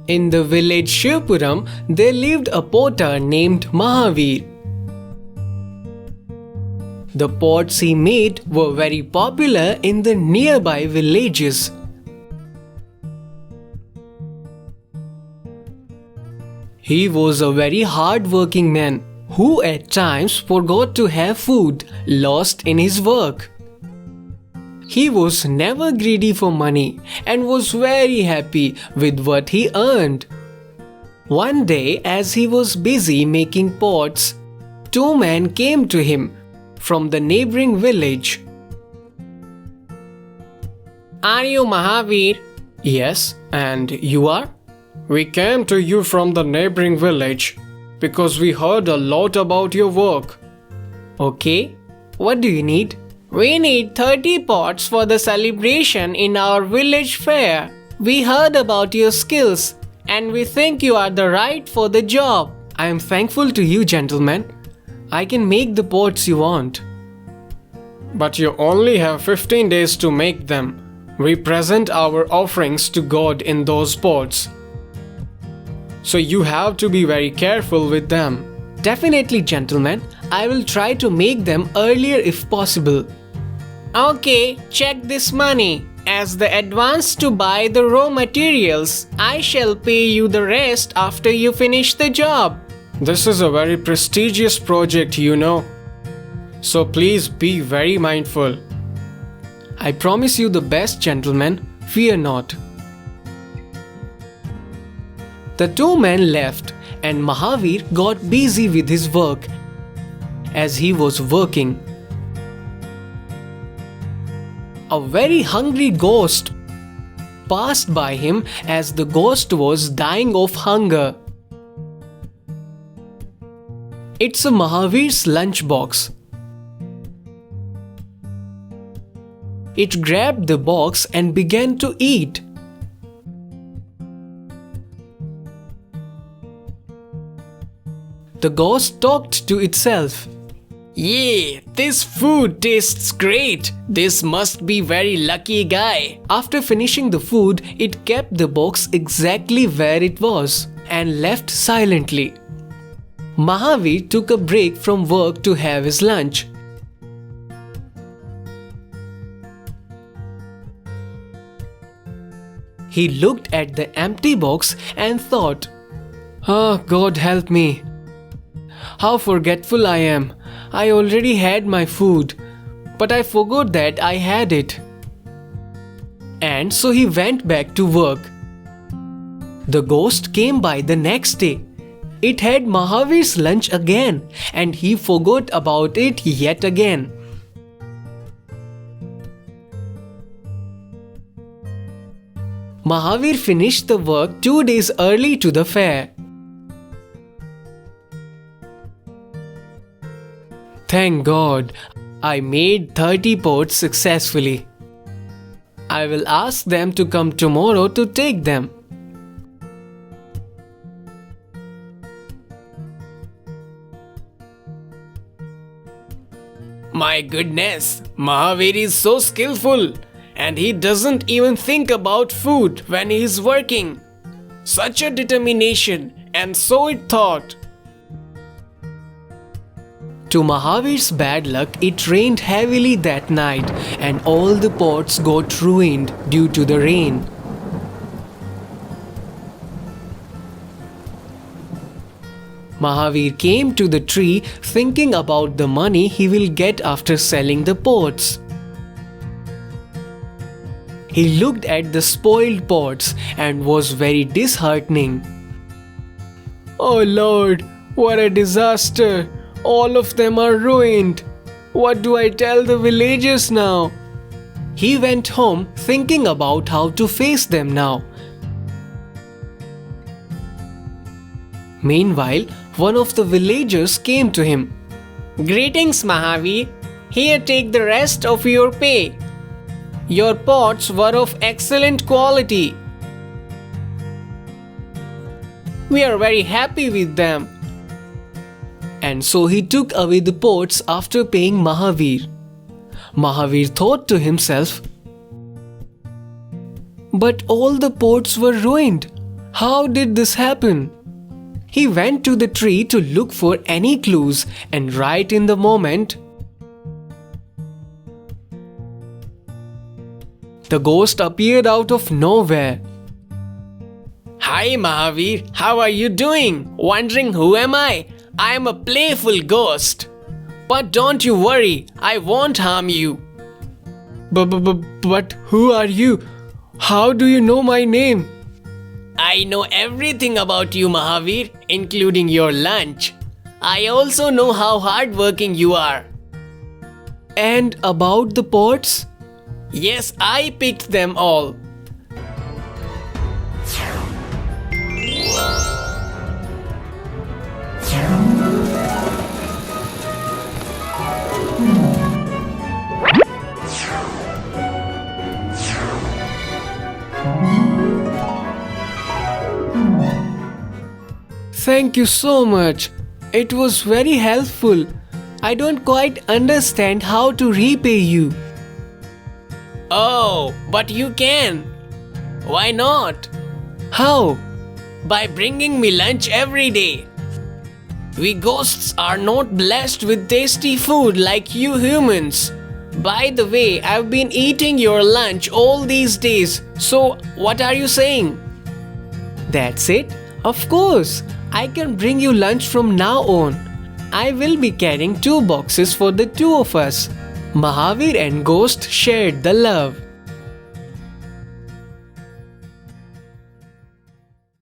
In the village Shivpuram, there lived a potter named Mahavir. The pots he made were very popular in the nearby villages. He was a very hard-working man who at times forgot to have food, lost in his work. He was never greedy for money and was very happy with what he earned. One day, as he was busy making pots, two men came to him from the neighboring village. Are you Mahavir? Yes, and you are? We came to you from the neighboring village because we heard a lot about your work. Okay, what do you need? We need 30 pots for the celebration in our village fair. We heard about your skills and we think you are the right for the job. I am thankful to you, gentlemen. I can make the pots you want. But you only have 15 days to make them. We present our offerings to God in those pots. So you have to be very careful with them. Definitely, gentlemen. I will try to make them earlier if possible. Okay, check this money. As the advance to buy the raw materials, I shall pay you the rest after you finish the job. This is a very prestigious project, you know. So please be very mindful. I promise you the best, gentlemen. Fear not. The two men left and Mahavir got busy with his work. As he was working, a very hungry ghost passed by him as the ghost was dying of hunger. It's a Mahavir's lunchbox. It grabbed the box and began to eat. The ghost talked to itself. Yeah, this food tastes great. This must be very lucky guy. After finishing the food, it kept the box exactly where it was and left silently. Mahavir took a break from work to have his lunch. He looked at the empty box and thought, "Ah, God help me. How forgetful I am. I already had my food, but I forgot that I had it." And so he went back to work. The ghost came by the next day. It had Mahavir's lunch again, and he forgot about it yet again. Mahavir finished the work 2 days early to the fair. Thank God, I made 30 pots successfully. I will ask them to come tomorrow to take them. My goodness, Mahavir is so skillful and he doesn't even think about food when he is working. Such a determination, and so it thought. To Mahavir's bad luck, it rained heavily that night and all the pots got ruined due to the rain. Mahavir came to the tree thinking about the money he will get after selling the pots. He looked at the spoiled pots and was very disheartening. "Oh Lord, what a disaster! All of them are ruined. What do I tell the villagers now?" He went home thinking about how to face them now. Meanwhile, one of the villagers came to him. Greetings, Mahavir. Here, take the rest of your pay. Your pots were of excellent quality. We are very happy with them. And so he took away the pots after paying Mahavir. Mahavir thought to himself, "But all the pots were ruined. How did this happen? He went to the tree to look for any clues, and right in the moment, the ghost appeared out of nowhere. Hi Mahavir, how are you doing? Wondering who am I? I am a playful ghost. But don't you worry, I won't harm you. But who are you? How do you know my name? I know everything about you, Mahavir, including your lunch. I also know how hardworking you are. And about the pots? Yes, I picked them all. Thank you so much. It was very helpful. I don't quite understand how to repay you. Oh, but you can. Why not? How? By bringing me lunch every day. We ghosts are not blessed with tasty food like you humans. By the way, I've been eating your lunch all these days, so what are you saying? That's it? Of course. I can bring you lunch from now on. I will be carrying 2 boxes for the 2 of us. Mahavir and Ghost shared the love.